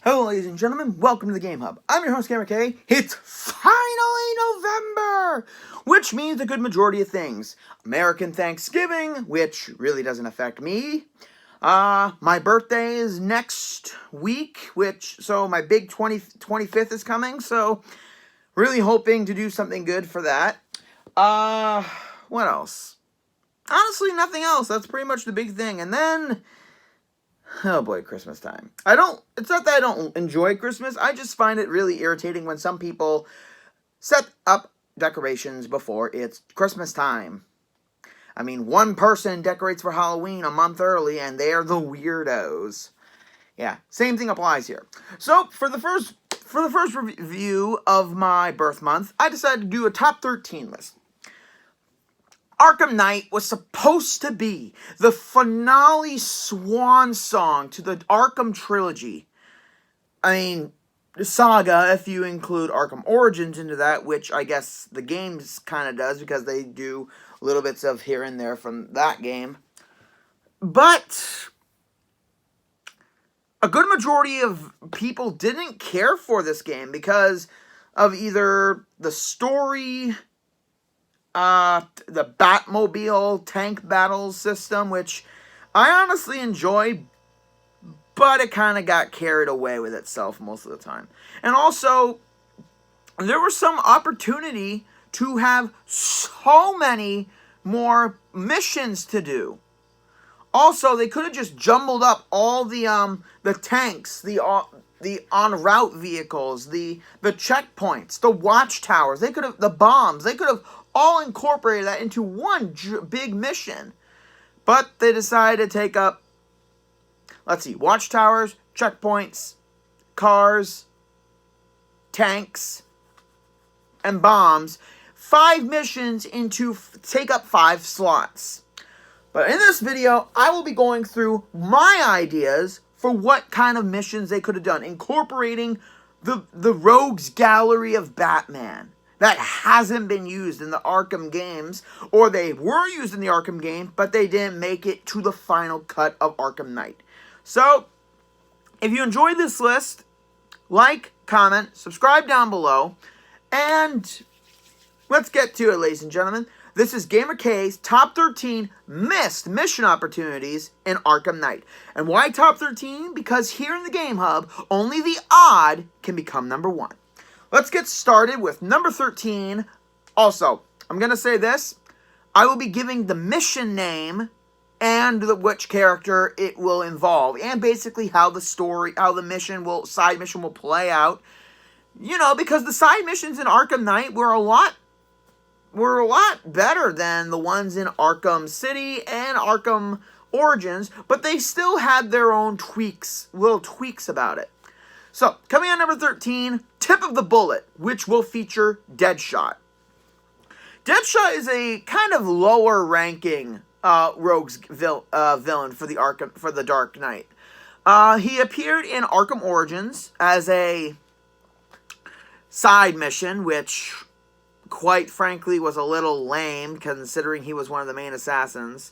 Hello, ladies and gentlemen. Welcome to the Game Hub. I'm your host, Gamer K. It's finally November, which means a good majority of things. American Thanksgiving, which really doesn't affect me. My birthday is next week, so my big 25th is coming, so really hoping to do something good for that. What else? Honestly, nothing else. That's pretty much the big thing. And then, oh boy, Christmas time. It's not that I don't enjoy Christmas, I just find it really irritating when some people set up decorations before it's Christmas time. I mean, one person decorates for Halloween a month early, and they're the weirdos. Yeah, same thing applies here. So, for the first review of my birth month, I decided to do a top 13 list. Arkham Knight was supposed to be the finale swan song to the Arkham trilogy. I mean, the saga, if you include Arkham Origins into that, which I guess the games kind of does because they do little bits of here and there from that game. But a good majority of people didn't care for this game because of either the story, the Batmobile tank battle system, which I honestly enjoyed, but it kind of got carried away with itself most of the time. And also, there was some opportunity to have so many more missions to do. Also, they could have just jumbled up all the tanks, the en route vehicles, the checkpoints, the watchtowers. They could have the bombs. They could have all incorporated that into one big mission. But they decided to take up, let's see, watchtowers, checkpoints, cars, tanks, and bombs. 5 missions take up 5 slots. But in this video, I will be going through my ideas for what kind of missions they could have done, incorporating the Rogues Gallery of Batman that hasn't been used in the Arkham games, or they were used in the Arkham game, but they didn't make it to the final cut of Arkham Knight. So, if you enjoyed this list, like, comment, subscribe down below, and let's get to it, ladies and gentlemen. This is Gamer K's Top 13 Missed Mission Opportunities in Arkham Knight. And why Top 13? Because here in the Game Hub, only the odd can become number 1. Let's get started with number 13. Also, I'm going to say this. I will be giving the mission name and which character it will involve. And basically how the side mission will play out. You know, because the side missions in Arkham Knight were a lot better than the ones in Arkham City and Arkham Origins, but they still had their own little tweaks about it. So, coming on number 13, Tip of the Bullet, which will feature Deadshot. Deadshot is a kind of lower ranking rogues villain for the Dark Knight. He appeared in Arkham Origins as a side mission, which quite frankly was a little lame considering he was one of the main assassins.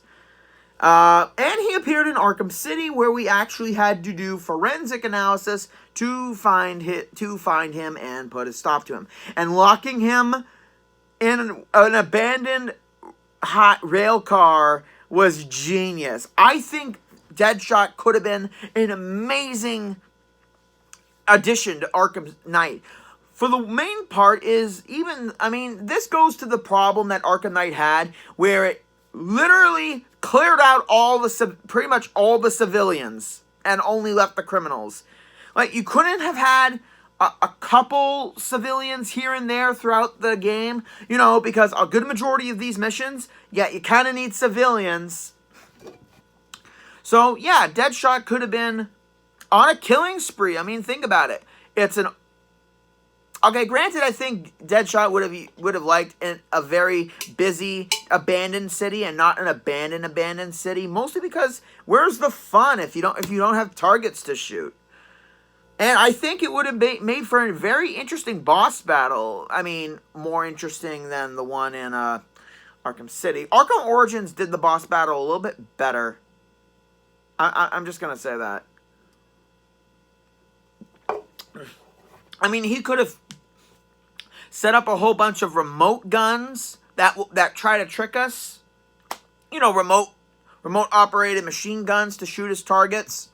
And he appeared in Arkham City, where we actually had to do forensic analysis to find him and put a stop to him. And locking him in an abandoned hot rail car was genius. I think Deadshot could have been an amazing addition to Arkham Knight. For the main part is this goes to the problem that Arkham Knight had, where it literally cleared out pretty much all the civilians and only left the criminals. Like, you couldn't have had a couple civilians here and there throughout the game, you know, because a good majority of these missions, yeah, you kind of need civilians. So, yeah, Deadshot could have been on a killing spree. I mean, think about it. Okay, granted, I think Deadshot would have liked a very busy, abandoned city and not an abandoned city. Mostly because where's the fun if you don't have targets to shoot? And I think it would have made for a very interesting boss battle. I mean, more interesting than the one in Arkham City. Arkham Origins did the boss battle a little bit better. I'm just gonna say that. I mean, he could have set up a whole bunch of remote guns that try to trick us. You know, remote operated machine guns to shoot his targets.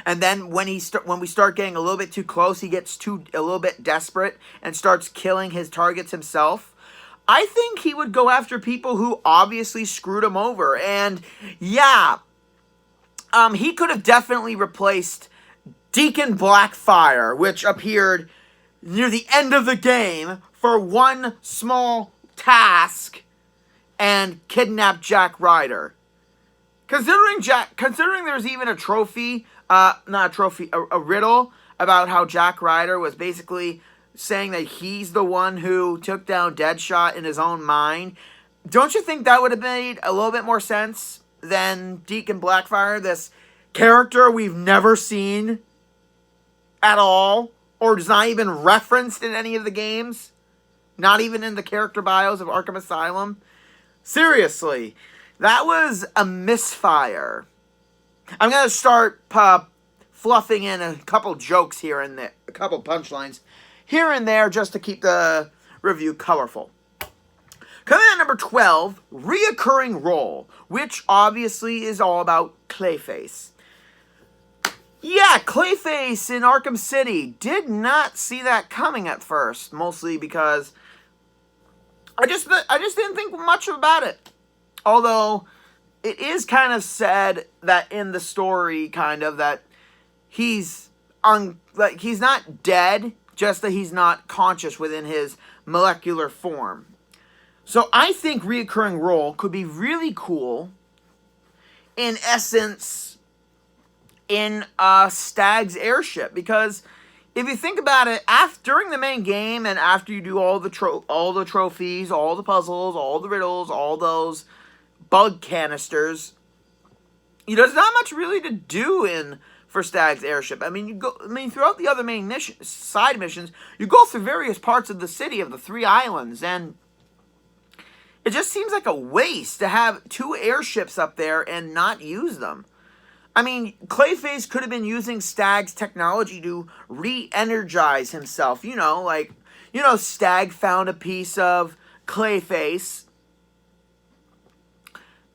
And then when we start getting a little bit too close, he gets a little bit desperate and starts killing his targets himself. I think he would go after people who obviously screwed him over. And yeah, he could have definitely replaced Deacon Blackfire, which appeared near the end of the game for one small task and kidnapped Jack Ryder. Considering there's even a trophy, a riddle about how Jack Ryder was basically saying that he's the one who took down Deadshot in his own mind. Don't you think that would have made a little bit more sense than Deacon Blackfire, this character we've never seen at all, or is not even referenced in any of the games? Not even in the character bios of Arkham Asylum? Seriously, that was a misfire. I'm going to start fluffing in a couple jokes here and there, a couple punchlines here and there, just to keep the review colorful. Coming in at number 12, reoccurring role, which obviously is all about Clayface. Yeah, Clayface in Arkham City. Did not see that coming at first, mostly because I just didn't think much about it. Although it is kind of said that in the story, kind of, that he's not dead, just that he's not conscious within his molecular form. So I think reoccurring role could be really cool, in essence, in Stag's airship, because if you think about it, during the main game and after you do all the trophies, all the puzzles, all the riddles, all those bug canisters, there's not much really to do for Stag's airship. I mean, throughout the other main side missions, you go through various parts of the city of the 3 islands, and it just seems like a waste to have 2 airships up there and not use them. I mean, Clayface could have been using Stag's technology to re-energize himself. Stag found a piece of Clayface,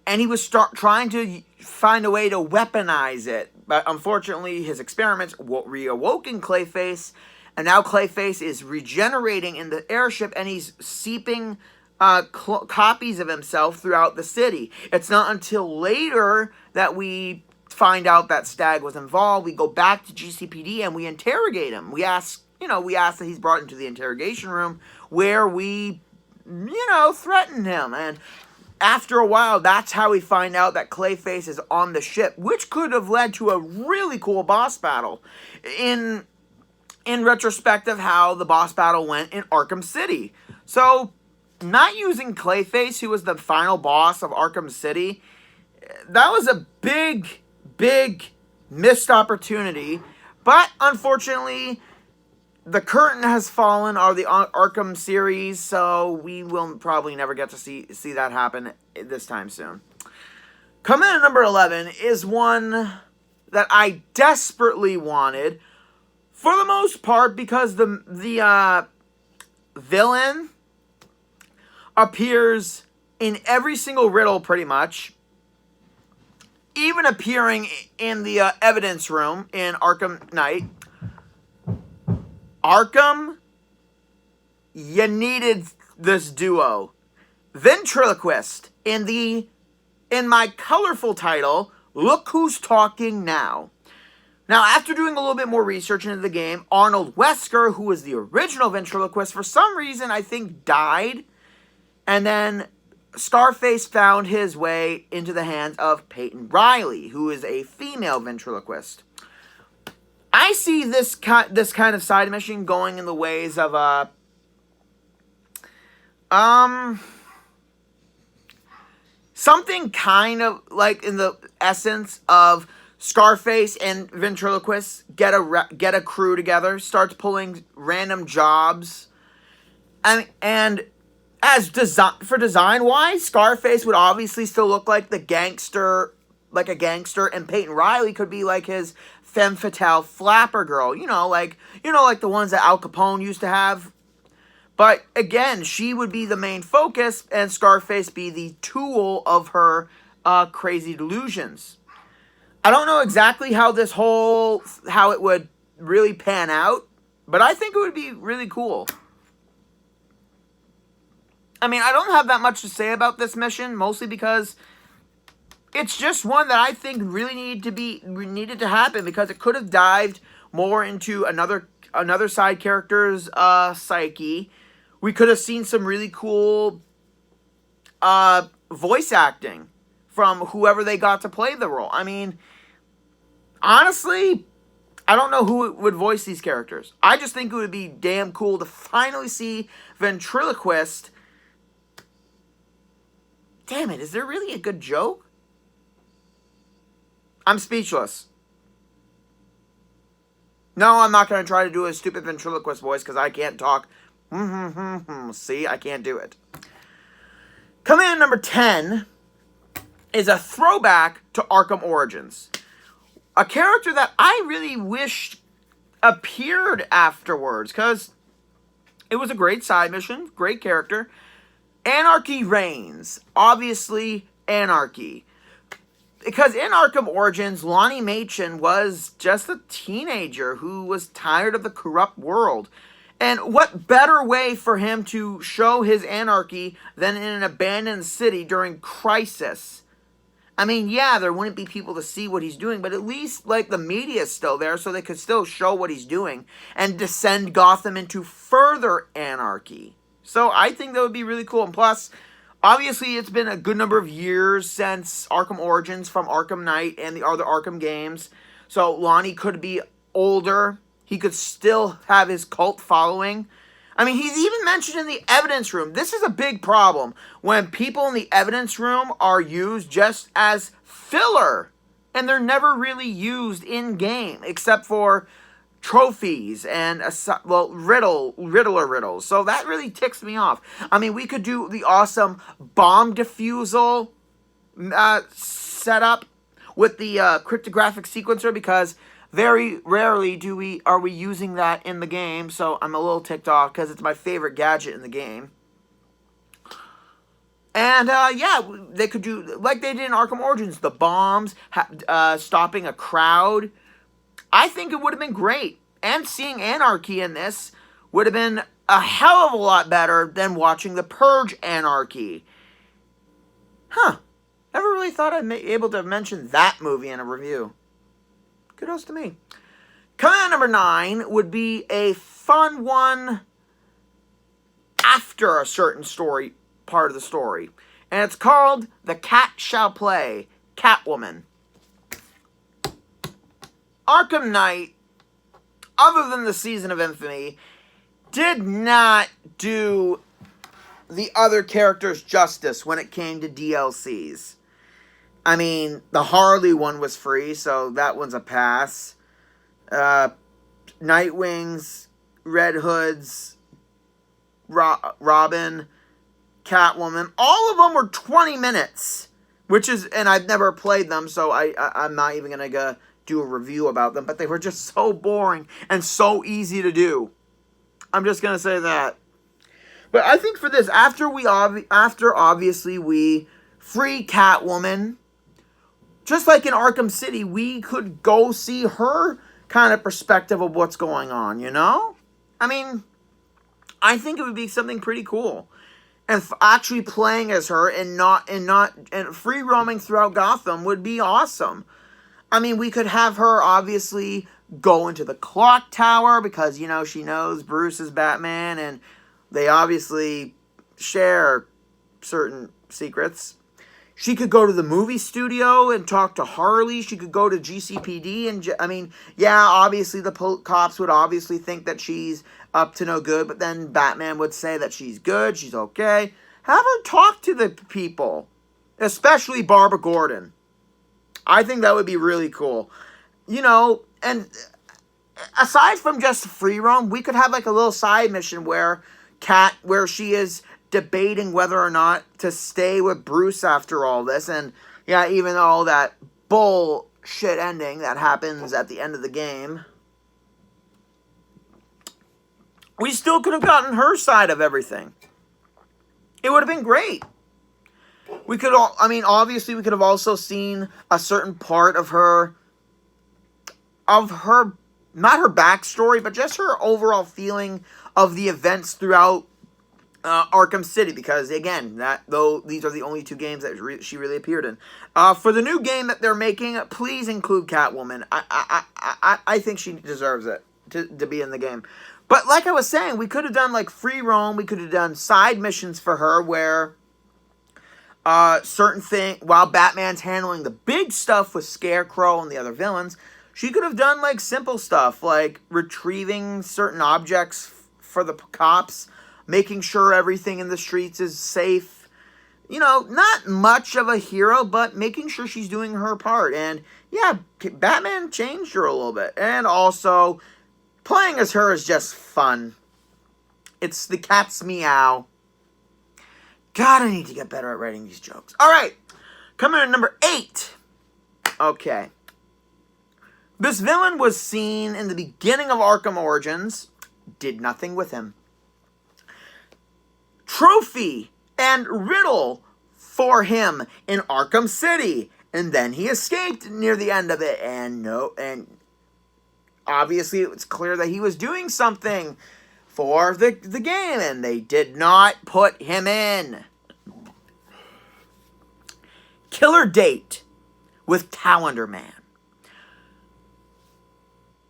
and he was trying to find a way to weaponize it. But unfortunately, his experiments reawoke in Clayface, and now Clayface is regenerating in the airship, and he's seeping copies of himself throughout the city. It's not until later that we find out that Stag was involved. We go back to GCPD and we interrogate him. We ask that he's brought into the interrogation room where we, threaten him. And after a while, that's how we find out that Clayface is on the ship, which could have led to a really cool boss battle. In retrospect of how the boss battle went in Arkham City. So, not using Clayface, who was the final boss of Arkham City, that was a big missed opportunity. But unfortunately, the curtain has fallen on the Arkham series, so we will probably never get to see that happen this time soon. Coming in at number 11 is one that I desperately wanted, for the most part, because the villain appears in every single riddle pretty much, even appearing in the evidence room in Arkham Knight. Arkham, you needed this duo. Ventriloquist in my colorful title, Look Who's Talking Now. Now, after doing a little bit more research into the game, Arnold Wesker, who was the original Ventriloquist, for some reason I think died, and then Scarface found his way into the hands of Peyton Riley, who is a female ventriloquist. I see this kind of side mission going in the ways of something kind of like in the essence of Scarface and ventriloquists get a crew together, starts pulling random jobs, and as design wise, Scarface would obviously still look like the gangster, like a gangster, and Peyton Riley could be like his femme fatale flapper girl. Like the ones that Al Capone used to have. But again, she would be the main focus, and Scarface be the tool of her crazy delusions. I don't know exactly how it would really pan out, but I think it would be really cool. I mean, I don't have that much to say about this mission, mostly because it's just one that I think really needed to happen, because it could have dived more into another side character's psyche. We could have seen some really cool voice acting from whoever they got to play the role. I mean, honestly, I don't know who would voice these characters. I just think it would be damn cool to finally see Ventriloquist. Damn it, is there really a good joke? I'm speechless. No, I'm not going to try to do a stupid Ventriloquist voice because I can't talk. See, I can't do it. Coming in number 10 is a throwback to Arkham Origins. A character that I really wished appeared afterwards, because it was a great side mission, great character. Anarchy reigns. Obviously, anarchy. Because in Arkham Origins, Lonnie Machin was just a teenager who was tired of the corrupt world. And what better way for him to show his anarchy than in an abandoned city during crisis? I mean, yeah, there wouldn't be people to see what he's doing, but at least, like, the media is still there, so they could still show what he's doing and descend Gotham into further anarchy. So I think that would be really cool. And plus, obviously, it's been a good number of years since Arkham Origins from Arkham Knight and the other Arkham games. So Lonnie could be older. He could still have his cult following. I mean, he's even mentioned in the evidence room. This is a big problem when people in the evidence room are used just as filler. And they're never really used in-game except for trophies and Riddler riddles. So that really ticks me off. I mean, we could do the awesome bomb defusal setup with the cryptographic sequencer, because very rarely are we using that in the game. So I'm a little ticked off because it's my favorite gadget in the game. And yeah, they could do like they did in Arkham Origins, the bombs, stopping a crowd. I think it would have been great. And seeing anarchy in this would have been a hell of a lot better than watching The Purge anarchy. Huh. Never really thought I'd be able to mention that movie in a review. Kudos to me. Coming in number 9 would be a fun one after a certain story, part of the story. And it's called The Cat Shall Play, Catwoman. Arkham Knight, other than the Season of Infamy, did not do the other characters justice when it came to DLCs. I mean, the Harley one was free, so that one's a pass. Nightwing's, Red Hood's, Robin, Catwoman, all of them were 20 minutes. Which is, and I've never played them, so I'm not even going to go do a review about them, but they were just so boring and so easy to do. I'm just going to say that. But I think for this, after obviously we free Catwoman, just like in Arkham City, we could go see her kind of perspective of what's going on, you know? I mean, I think it would be something pretty cool. And actually playing as her and free roaming throughout Gotham would be awesome. I mean, we could have her obviously go into the clock tower because, you know, she knows Bruce is Batman and they obviously share certain secrets. She could go to the movie studio and talk to Harley. She could go to GCPD and, I mean, yeah, obviously the cops would obviously think that she's up to no good, but then Batman would say that she's good, she's okay. Have her talk to the people, especially Barbara Gordon. I think that would be really cool. You know, and aside from just free roam, we could have like a little side mission where she is debating whether or not to stay with Bruce after all this. And yeah, even though that bullshit ending that happens at the end of the game, we still could have gotten her side of everything. It would have been great. We could all, I mean, obviously we could have also seen a certain part of her, not her backstory, but just her overall feeling of the events throughout Arkham City, because again, these are the only 2 games that she really appeared in. For the new game that they're making, please include Catwoman. I think she deserves it to be in the game. But like I was saying, we could have done like free roam. We could have done side missions for her where certain thing, while Batman's handling the big stuff with Scarecrow and the other villains, she could have done like simple stuff like retrieving certain objects for the cops, making sure everything in the streets is safe. You know, not much of a hero, but making sure she's doing her part. And yeah, Batman changed her a little bit. And also, playing as her is just fun. It's the cat's meow. God, I need to get better at writing these jokes. All right, coming in at number 8. Okay. This villain was seen in the beginning of Arkham Origins. Did nothing with him. Trophy and riddle for him in Arkham City. And then he escaped near the end of it. And obviously it was clear that he was doing something for the game, and they did not put him in. Killer date with Calendar Man.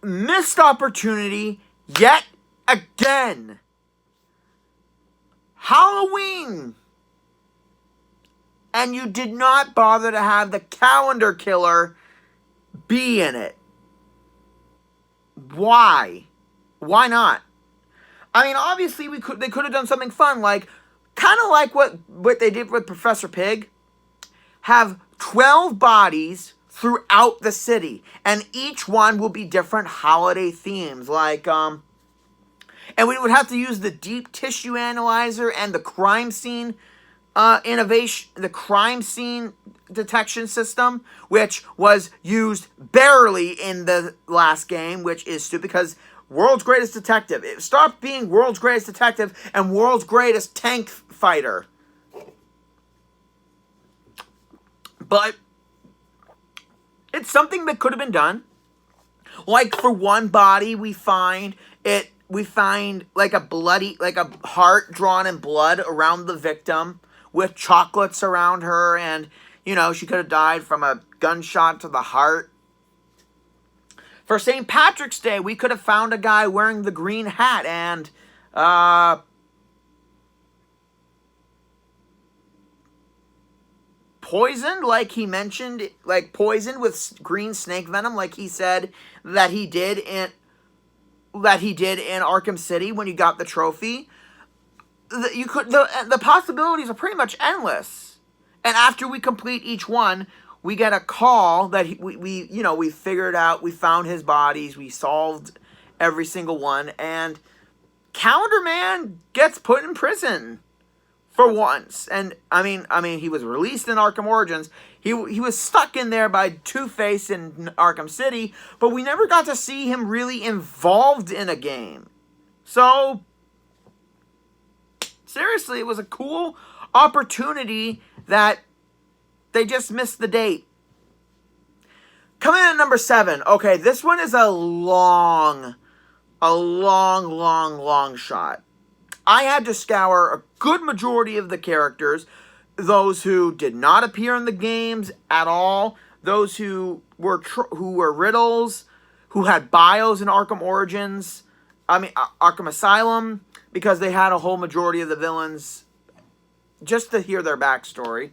Missed opportunity yet again. Halloween. And you did not bother to have the calendar killer be in it. Why? Why not? I mean, obviously they could have done something fun, like kind of like what they did with Professor Pig. Have 12 bodies throughout the city, and each one will be different holiday themes, like and we would have to use the deep tissue analyzer and the crime scene the crime scene detection system, which was used barely in the last game, which is stupid because World's Greatest Detective. It stopped being World's Greatest Detective and World's Greatest Tank Fighter. But it's something that could have been done. Like for one body, we find like a heart drawn in blood around the victim with chocolates around her, and she could have died from a gunshot to the heart. For St. Patrick's Day, we could have found a guy wearing the green hat and poisoned, like he mentioned, like poisoned with green snake venom, like he said that he did in Arkham City when you got the trophy. The possibilities are pretty much endless. And after we complete each one, we get a call that we figured out, we found his bodies, we solved every single one, and Calendar Man gets put in prison for once. And I mean he was released in Arkham Origins. He was stuck in there by Two-Face in Arkham City, but we never got to see him really involved in a game. So seriously, it was a cool opportunity that they just missed the date. Coming in at number 7. Okay, this one is a long shot. I had to scour a good majority of the characters, those who did not appear in the games at all, those who were riddles, who had bios in Arkham Origins, Arkham Asylum, because they had a whole majority of the villains just to hear their backstory.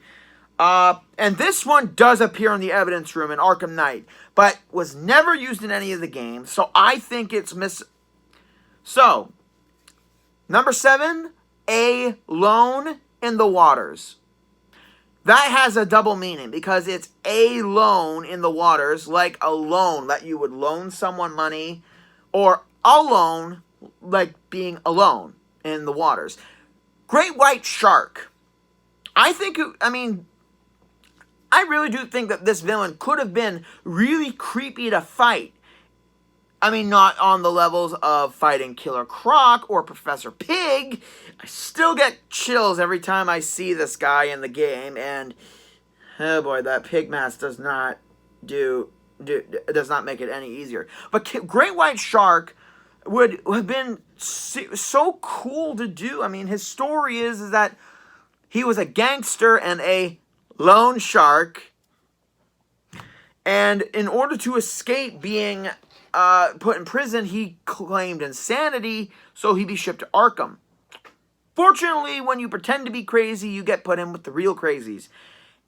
And this one does appear in the evidence room in Arkham Knight, but was never used in any of the games, so I think it's So, number 7, Alone in the Waters. That has a double meaning, because it's alone in the waters, like a loan, that you would loan someone money, or alone, like being alone in the waters. Great white shark. I I really do think that this villain could have been really creepy to fight. I mean, not on the levels of fighting Killer Croc or Professor Pig. I still get chills every time I see this guy in the game, and oh boy, that pig mask does not does not make it any easier. But Great White Shark would have been so cool to do. I mean, his story is that he was a gangster and a loan shark, and in order to escape being put in prison, he claimed insanity, so he'd be shipped to Arkham. Fortunately, when you pretend to be crazy, you get put in with the real crazies.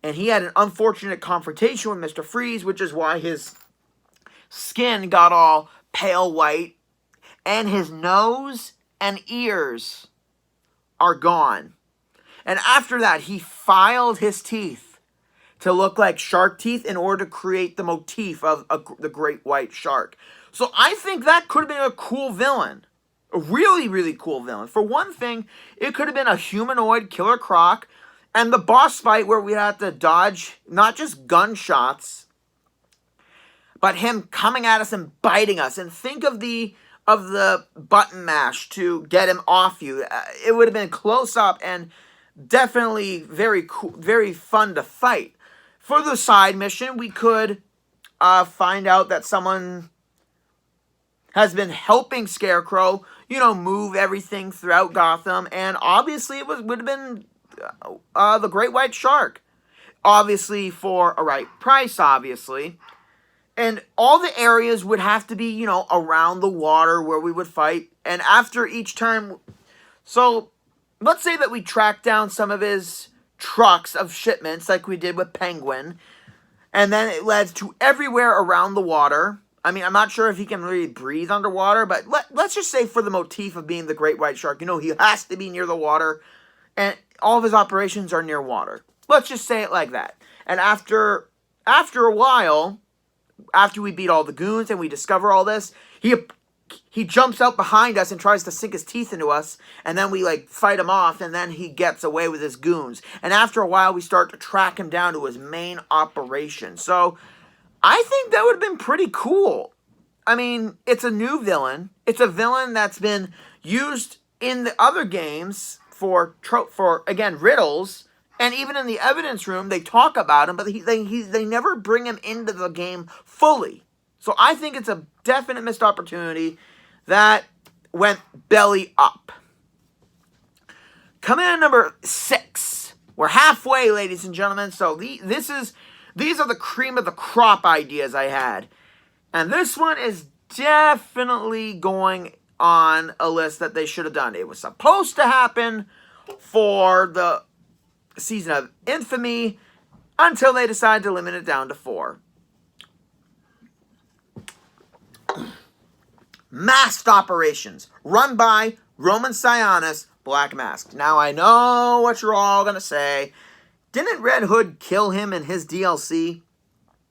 And he had an unfortunate confrontation with Mr. Freeze, which is why his skin got all pale white, and his nose and ears are gone. And after that, he filed his teeth to look like shark teeth in order to create the motif of the great white shark. So I think that could have been a cool villain. A really, really cool villain. For one thing, it could have been a humanoid Killer Croc, and the boss fight where we had to dodge not just gunshots, but him coming at us and biting us. And think of the button mash to get him off you. It would have been close up and definitely very cool, very fun to fight. For the side mission, we could find out that someone has been helping Scarecrow, move everything throughout Gotham, and obviously it would have been the Great White Shark. Obviously for a right price, obviously. And all the areas would have to be, around the water where we would fight. And after each time, so let's say that we track down some of his trucks of shipments like we did with Penguin, and then it led to everywhere around the water. I mean, I'm not sure if he can really breathe underwater, but let's just say for the motif of being the Great White Shark, he has to be near the water, and all of his operations are near water. Let's just say it like that. And after a while, after we beat all the goons and we discover all this, he jumps out behind us and tries to sink his teeth into us, and then we fight him off, and then he gets away with his goons. And after a while, we start to track him down to his main operation. So I think that would have been pretty cool. I mean, it's a new villain. It's a villain that's been used in the other games for again, riddles. And even in the evidence room, they talk about him, but they never bring him into the game fully. So I think it's a definite missed opportunity that went belly up. Coming in at number 6. We're halfway, ladies and gentlemen. So these are the cream of the crop ideas I had. And this one is definitely going on a list that they should have done. It was supposed to happen for the season of Infamy until they decided to limit it down to 4. Masked operations run by Roman Sionis, Black Mask. Now I know what you're all going to say. Didn't Red Hood kill him in his DLC?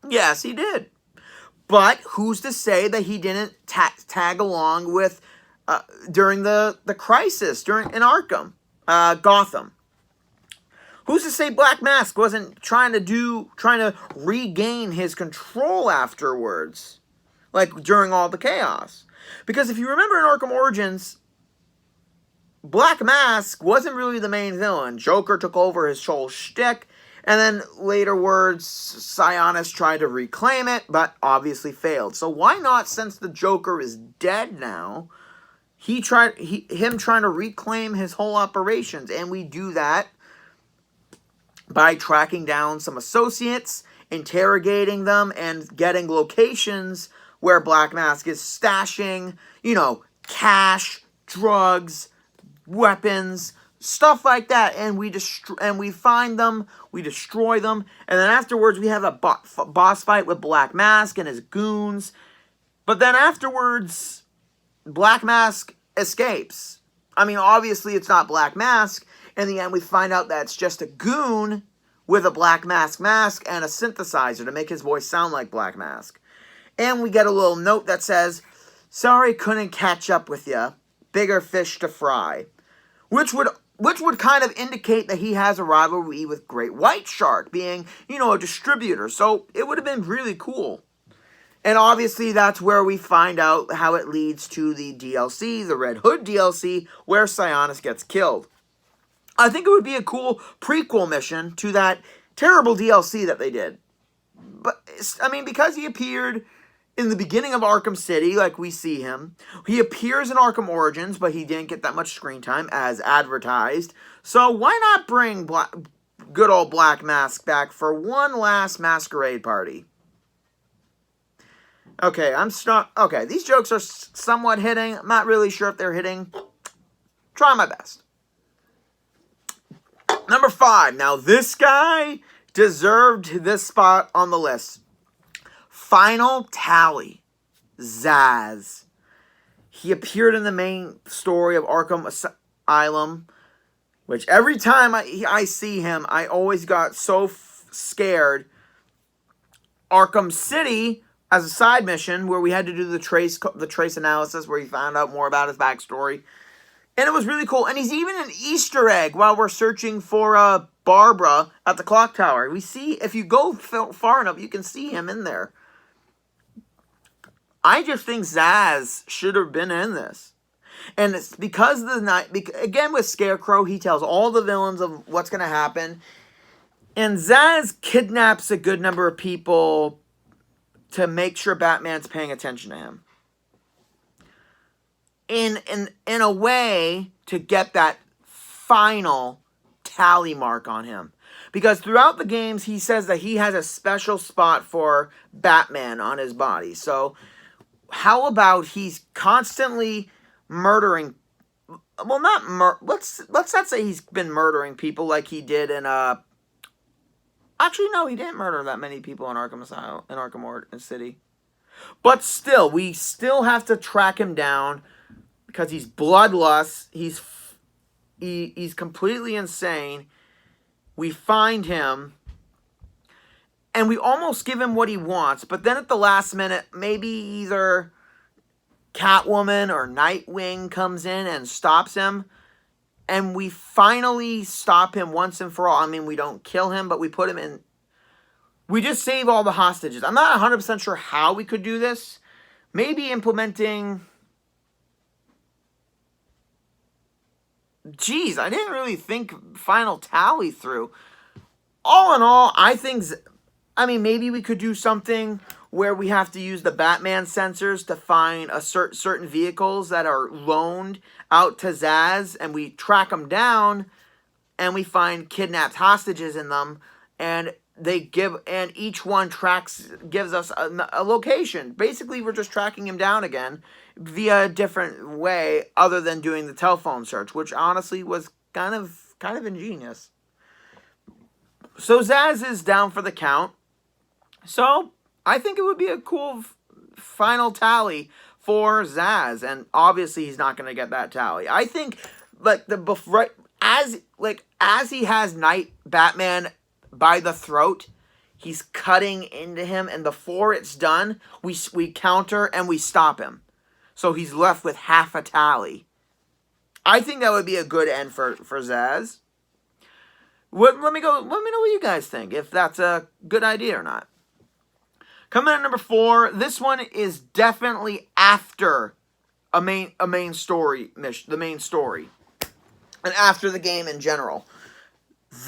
Yes, he did. But who's to say that he didn't tag along with during the crisis in Arkham, Gotham? Who's to say Black Mask wasn't trying to regain his control afterwards, during all the chaos? Because if you remember in Arkham Origins, Black Mask wasn't really the main villain. Joker took over his whole shtick, and then later words, Sionis tried to reclaim it, but obviously failed. So why not, since the Joker is dead now, him trying to reclaim his whole operations? And we do that by tracking down some associates, interrogating them, and getting locations where Black Mask is stashing, cash, drugs, weapons, stuff like that. And we find them, we destroy them, and then afterwards we have a boss fight with Black Mask and his goons. But then afterwards, Black Mask escapes. I mean, obviously it's not Black Mask. In the end, we find out that it's just a goon with a Black Mask mask and a synthesizer to make his voice sound like Black Mask. And we get a little note that says, "Sorry, couldn't catch up with ya. Bigger fish to fry." Which would which would kind of indicate that he has a rivalry with Great White Shark, being, a distributor. So it would have been really cool. And obviously that's where we find out how it leads to the DLC, the Red Hood DLC, where Sionis gets killed. I think it would be a cool prequel mission to that terrible DLC that they did. But, I mean, because he appeared in the beginning of Arkham City, like we see him. He appears in Arkham Origins, but he didn't get that much screen time as advertised. So why not bring good old Black Mask back for one last masquerade party? Okay, okay, these jokes are somewhat hitting. I'm not really sure if they're hitting. Try my best. Number 5. Now, this guy deserved this spot on the list. Final Tally. Zsasz. He appeared in the main story of Arkham Asylum, which every time I see him, I always got so scared. Arkham City, as a side mission, where we had to do the trace analysis, where he found out more about his backstory. And it was really cool. And he's even an Easter egg while we're searching for Barbara at the clock tower. We see, if you go far enough, you can see him in there. I just think Zsasz should have been in this. And it's because of the night, again with Scarecrow, he tells all the villains of what's going to happen. And Zsasz kidnaps a good number of people to make sure Batman's paying attention to him. In a way to get that final tally mark on him. Because throughout the games, he says that he has a special spot for Batman on his body. So, how about he's constantly murdering... Well, let's not say he's been murdering people like he did in... Actually, no, he didn't murder that many people in Arkham Asylum, in Arkham City. But still, we still have to track him down... Because he's bloodlust, he's completely insane. We find him, and we almost give him what he wants. But then at the last minute, maybe either Catwoman or Nightwing comes in and stops him. And we finally stop him once and for all. I mean, we don't kill him, but we put him in... We just save all the hostages. I'm not 100% sure how we could do this. Maybe implementing... Geez, I didn't really think Final Tally through. All in all, I think... I mean, maybe we could do something where we have to use the Batman sensors to find certain vehicles that are loaned out to Zsasz, and we track them down, and we find kidnapped hostages in them, and each one gives us a location. Basically, we're just tracking him down again via a different way other than doing the telephone search, which honestly was kind of ingenious. So Zsasz is down for the count. So I think it would be a cool final tally for Zsasz, and obviously he's not going to get that tally. I think as he has Batman by the throat, he's cutting into him, and before it's done, we counter and we stop him. So he's left with half a tally. I think that would be a good end for Zsasz. Let me know what you guys think, if that's a good idea or not. Coming in at number 4, this one is definitely after a main story mission, the main story, and after the game in general.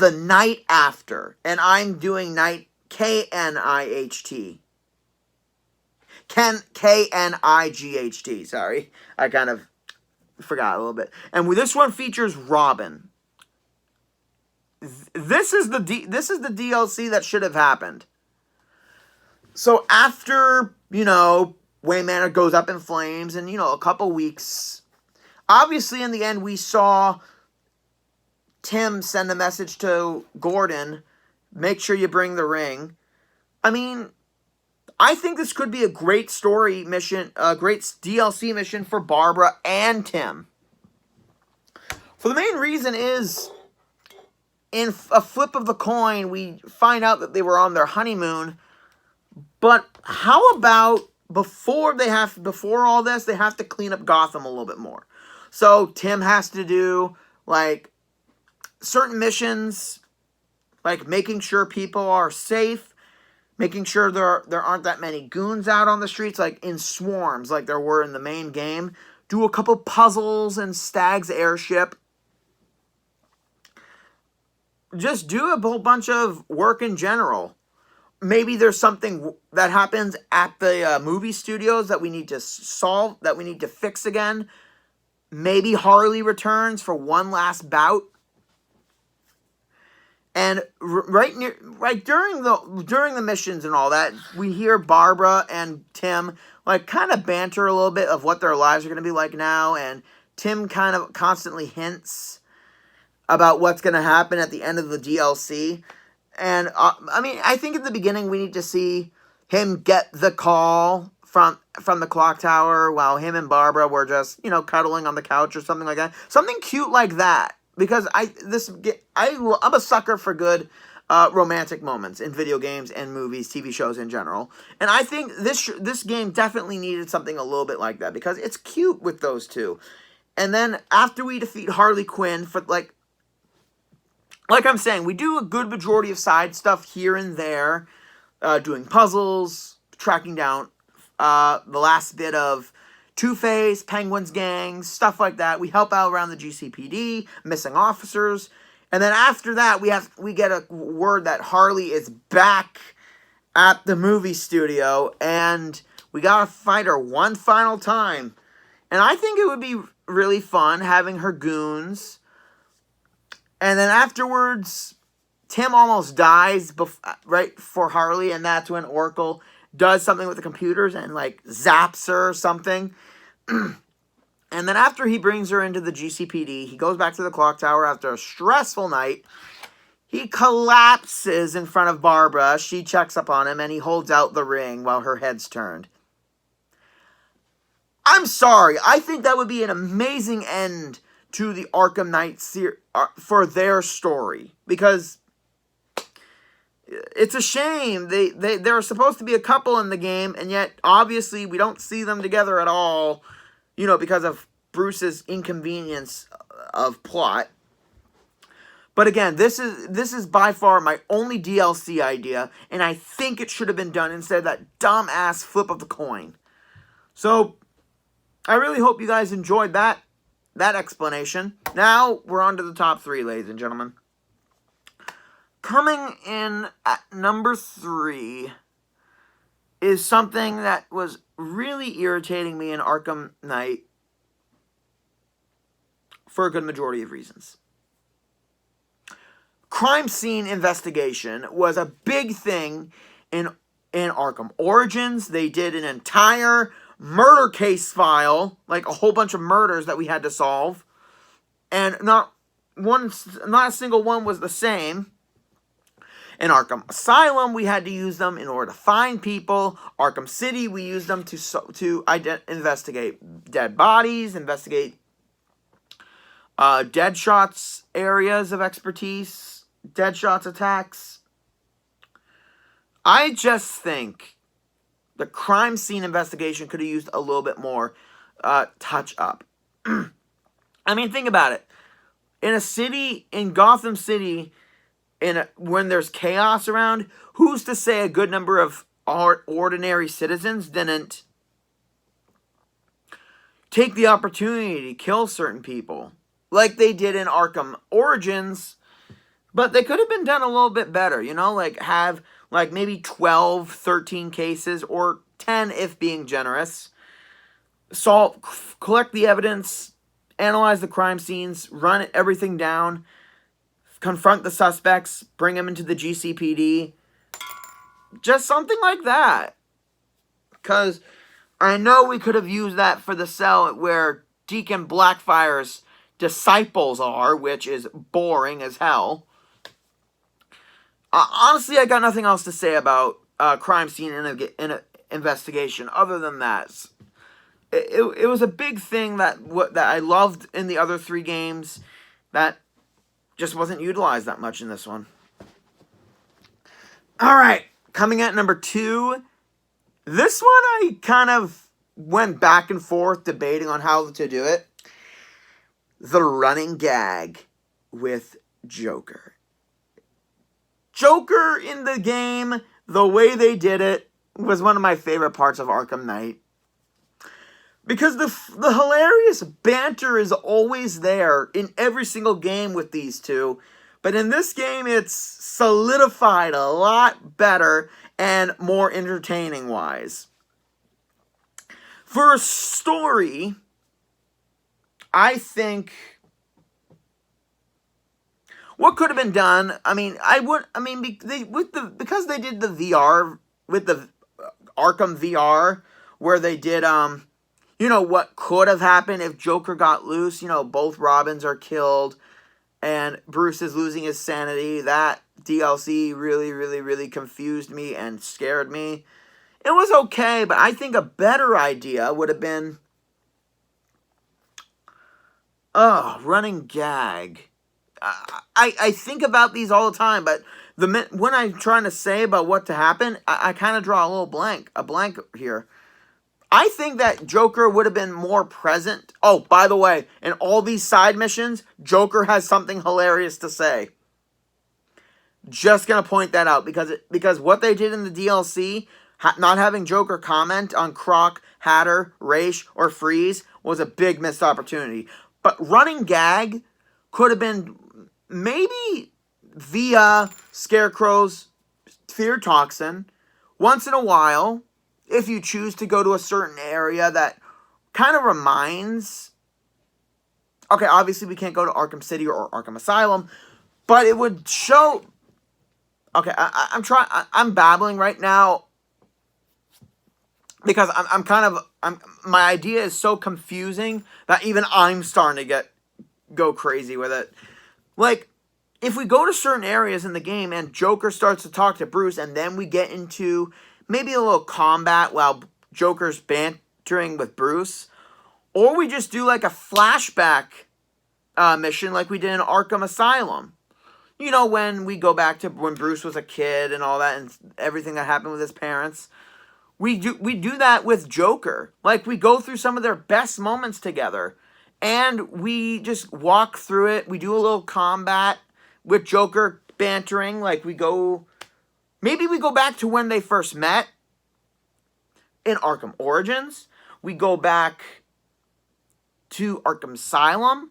The Night After, and I'm doing Night Knight. Knight, sorry. I kind of forgot a little bit. And this one features Robin. This is the DLC that should have happened. So after, Wayne Manor goes up in flames and, a couple weeks, obviously in the end we saw Tim send a message to Gordon, make sure you bring the ring. I mean, I think this could be a great story mission, a great DLC mission for Barbara and Tim. For the main reason is, in a flip of the coin, we find out that they were on their honeymoon. But how about before all this, they have to clean up Gotham a little bit more. So Tim has to do, certain missions, like making sure people are safe, making sure there aren't that many goons out on the streets, like in swarms, like there were in the main game. Do a couple puzzles in Stag's airship. Just do a whole bunch of work in general. Maybe there's something that happens at the movie studios that we need to solve, that we need to fix again. Maybe Harley returns for one last bout. And right during the missions and all that, we hear Barbara and Tim like kind of banter a little bit of what their lives are going to be like now, and Tim kind of constantly hints about what's going to happen at the end of the DLC. And I mean, I think in the beginning we need to see him get the call from the clock tower while him and Barbara were just, you know, cuddling on the couch or something like that. Something cute like that. Because I'm a sucker for good romantic moments in video games and movies, TV shows in general. And I think this game definitely needed something a little bit like that, because it's cute with those two. And then after we defeat Harley Quinn, for like I'm saying, we do a good majority of side stuff here and there, doing puzzles, tracking down the last bit of Two-Face, Penguin's gang, stuff like that. We help out around the GCPD, missing officers. And then after that, we get a word that Harley is back at the movie studio, and we gotta fight her one final time. And I think it would be really fun having her goons. And then afterwards, Tim almost dies right for Harley, and that's when Oracle does something with the computers and like zaps her or something. And then after he brings her into the GCPD, he goes back to the clock tower after a stressful night. He collapses in front of Barbara. She checks up on him, and he holds out the ring while her head's turned. I'm sorry. I think that would be an amazing end to the Arkham Knight for their story, because it's a shame. They're supposed to be a couple in the game, and yet obviously we don't see them together at all, you know, because of Bruce's inconvenience of plot. But again, this is by far my only DLC idea, and I think it should have been done instead of that dumb-ass flip of the coin. So, I really hope you guys enjoyed that explanation. Now, we're on to the top 3, ladies and gentlemen. Coming in at number 3 is something that was really irritating me in Arkham Knight for a good majority of reasons. Crime scene investigation was a big thing in Arkham Origins. They did an entire murder case file, like a whole bunch of murders that we had to solve, and not a single one was the same. In Arkham Asylum, we had to use them in order to find people. Arkham City, we used them to investigate dead bodies, investigate Deadshot's areas of expertise, Deadshot's attacks. I just think the crime scene investigation could have used a little bit more touch up. I mean, think about it. In a city, in Gotham City, when there's chaos around, who's to say a good number of ordinary citizens didn't take the opportunity to kill certain people, like they did in Arkham Origins? But they could have been done a little bit better, you know, like have like maybe 12, 13 cases, or 10 if being generous. Collect the evidence, analyze the crime scenes, run everything down, confront the suspects, bring them into the GCPD. Just something like that. Because I know we could have used that for the cell where Deacon Blackfire's disciples are, which is boring as hell. Honestly, I got nothing else to say about crime scene investigation other than that. It was a big thing that I loved in the other 3 games that just wasn't utilized that much in this one. Alright, coming at number 2. This one I kind of went back and forth debating on how to do it. The running gag with Joker. Joker in the game, the way they did it, was one of my favorite parts of Arkham Knight. Because the hilarious banter is always there in every single game with these two. But in this game, it's solidified a lot better and more entertaining-wise. For a story, I think what could have been done, because they did the VR, with the Arkham VR, where they did, what could have happened if Joker got loose. Both Robins are killed, and Bruce is losing his sanity. That DLC really, really, really confused me and scared me. It was okay, but I think a better idea would have been, running gag. I think about these all the time, but when I'm trying to say about what to happen, I kind of draw a blank here. I think that Joker would have been more present. Oh, by the way, in all these side missions, Joker has something hilarious to say. Just gonna point that out, because what they did in the DLC, not having Joker comment on Croc, Hatter, Raish, or Freeze, was a big missed opportunity. But running gag could have been maybe via Scarecrow's fear toxin once in a while, if you choose to go to a certain area that kind of reminds... Okay, obviously we can't go to Arkham City or Arkham Asylum, but it would show... Okay, I'm babbling right now because my idea is so confusing that even I'm starting to go crazy with it. Like, if we go to certain areas in the game and Joker starts to talk to Bruce, and then we get into maybe a little combat while Joker's bantering with Bruce, or we just do like a flashback mission like we did in Arkham Asylum. When we go back to when Bruce was a kid and all that, and everything that happened with his parents. We do that with Joker. Like, we go through some of their best moments together, and we just walk through it. We do a little combat with Joker bantering. Like, maybe we go back to when they first met in Arkham Origins. We go back to Arkham Asylum.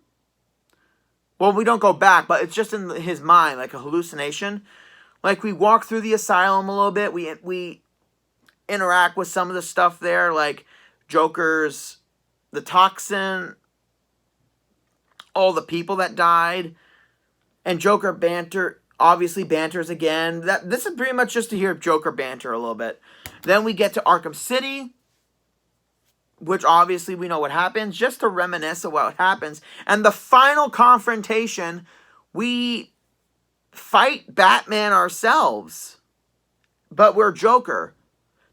Well, we don't go back, but it's just in his mind, like a hallucination. Like, we walk through the asylum a little bit. We interact with some of the stuff there, like Joker's, the toxin, all the people that died, and Joker obviously banters again. This is pretty much just to hear Joker banter a little bit. Then we get to Arkham City, which obviously we know what happens, just to reminisce of what happens. And the final confrontation, we fight Batman ourselves, but we're Joker.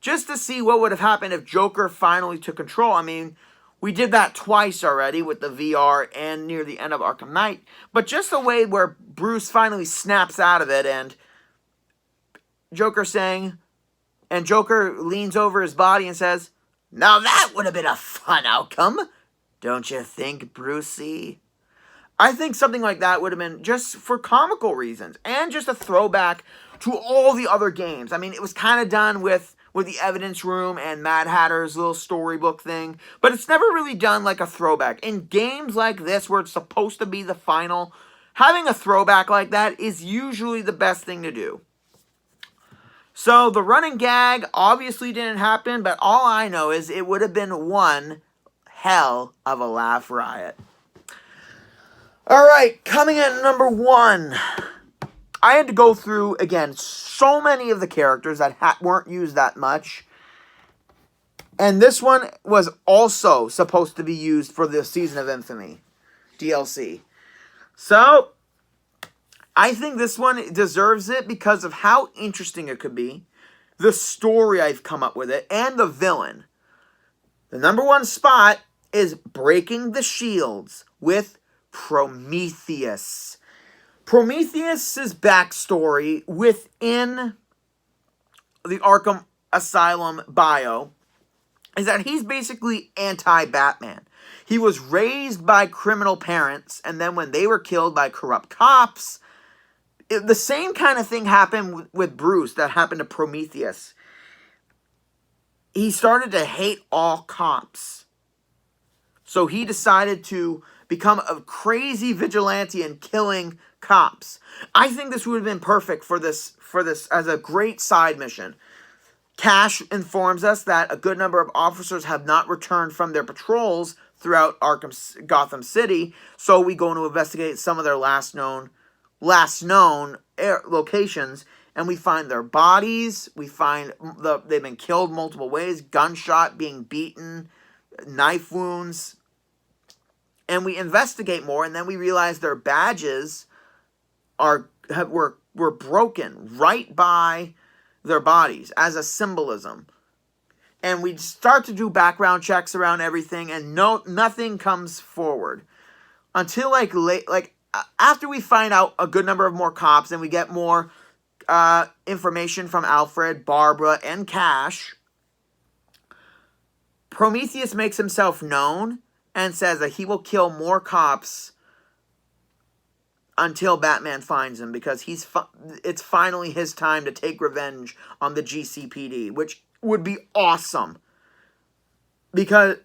Just to see what would have happened if Joker finally took control. I mean, we did that twice already with the VR and near the end of Arkham Knight. But just a way where Bruce finally snaps out of it, and Joker leans over his body and says, "Now that would have been a fun outcome, don't you think, Brucey?" I think something like that would have been just for comical reasons, and just a throwback to all the other games. I mean, it was kind of done with the Evidence Room and Mad Hatter's little storybook thing, but it's never really done like a throwback. In games like this, where it's supposed to be the final, having a throwback like that is usually the best thing to do. So, the running gag obviously didn't happen, but all I know is it would have been one hell of a laugh riot. Alright, coming at number 1. I had to go through, again, so many of the characters that weren't used that much. And this one was also supposed to be used for the Season of Infamy DLC. So, I think this one deserves it because of how interesting it could be, the story I've come up with it, and the villain. The number 1 spot is Breaking the Shields with Prometheus. Prometheus' backstory within the Arkham Asylum bio is that he's basically anti-Batman. He was raised by criminal parents, and then when they were killed by corrupt cops, the same kind of thing happened with Bruce that happened to Prometheus. He started to hate all cops. So he decided to become a crazy vigilante and killing cops. I think this would have been perfect for this as a great side mission. Cash informs us that a good number of officers have not returned from their patrols throughout Gotham City, so we go to investigate some of their last known locations, and we find their bodies. We find they've been killed multiple ways, gunshot, being beaten, knife wounds, and we investigate more, and then we realize their badges were broken right by their bodies as a symbolism. And we start to do background checks around everything, and nothing comes forward until after we find out a good number of more cops, and we get more information from Alfred, Barbara, and Cash. Prometheus makes himself known and says that he will kill more cops until Batman finds him, because it's finally his time to take revenge on the GCPD, which would be awesome. Because,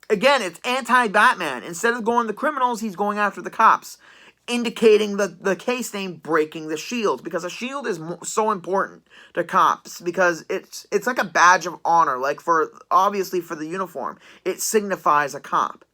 again, it's anti-Batman. Instead of going the criminals, he's going after the cops, indicating the case name Breaking the Shield, because a shield is so important to cops, because it's like a badge of honor, like obviously for the uniform. It signifies a cop.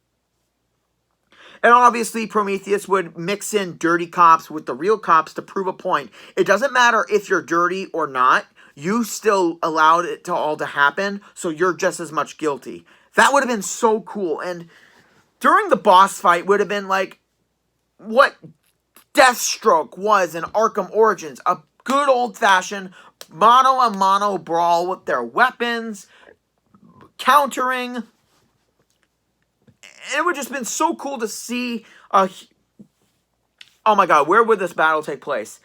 And obviously, Prometheus would mix in dirty cops with the real cops to prove a point. It doesn't matter if you're dirty or not. You still allowed it all to happen, so you're just as much guilty. That would have been so cool. And during the boss fight would have been like what Deathstroke was in Arkham Origins. A good old-fashioned mano-a-mano brawl with their weapons, countering. It would have just been so cool to see. Oh my God, where would this battle take place?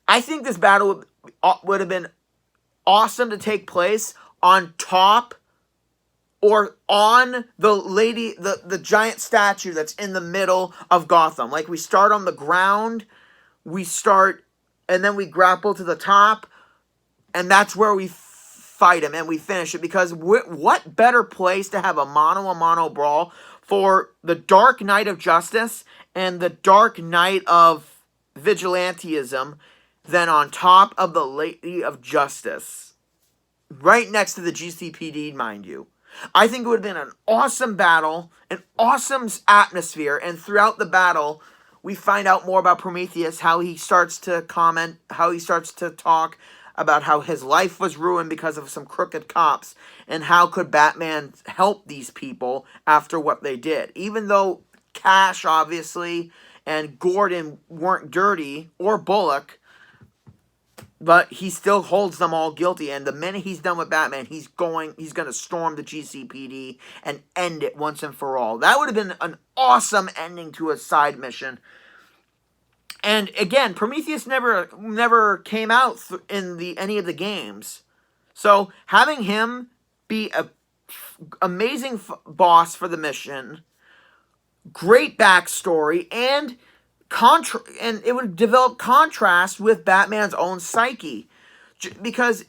I think this battle would have been awesome to take place on top or on the giant statue that's in the middle of Gotham. Like, we start on the ground, and then we grapple to the top, and that's where we fight him and we finish it. Because what better place to have a mano-a-mano brawl for the Dark Knight of Justice and the Dark Knight of Vigilantism than on top of the Lady of Justice. Right next to the GCPD, mind you. I think it would have been an awesome battle, an awesome atmosphere, and throughout the battle, we find out more about Prometheus, how he starts to talk about how his life was ruined because of some crooked cops, and how could Batman help these people after what they did. Even though Cash, obviously, and Gordon weren't dirty, or Bullock, but he still holds them all guilty, and the minute he's done with Batman, he's going to storm the GCPD and end it once and for all. That would have been an awesome ending to a side mission. And again, Prometheus never came out in any of the games. So having him be an amazing boss for the mission, great backstory, and it would develop contrast with Batman's own psyche. Because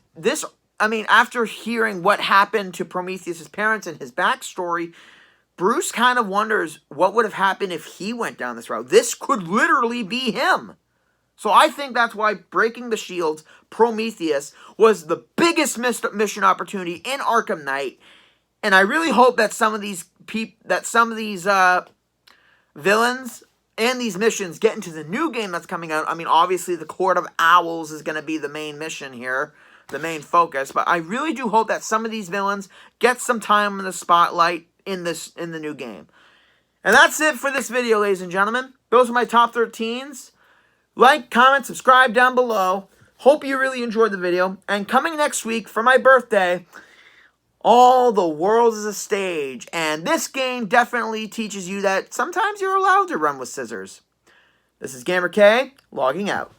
after hearing what happened to Prometheus' parents and his backstory, Bruce kind of wonders what would have happened if he went down this route. This could literally be him. So I think that's why Breaking the Shields, Prometheus, was the biggest mission opportunity in Arkham Knight. And I really hope that some of these villains and these missions get into the new game that's coming out. I mean, obviously, the Court of Owls is going to be the main mission here, the main focus. But I really do hope that some of these villains get some time in the spotlight in the new game. And that's it for this video, ladies and gentlemen. Those are my top 13s. Like, comment, subscribe down below. Hope you really enjoyed the video. And coming next week for my birthday, all the world is a stage. And this game definitely teaches you that sometimes you're allowed to run with scissors. This is Gamer K, logging out.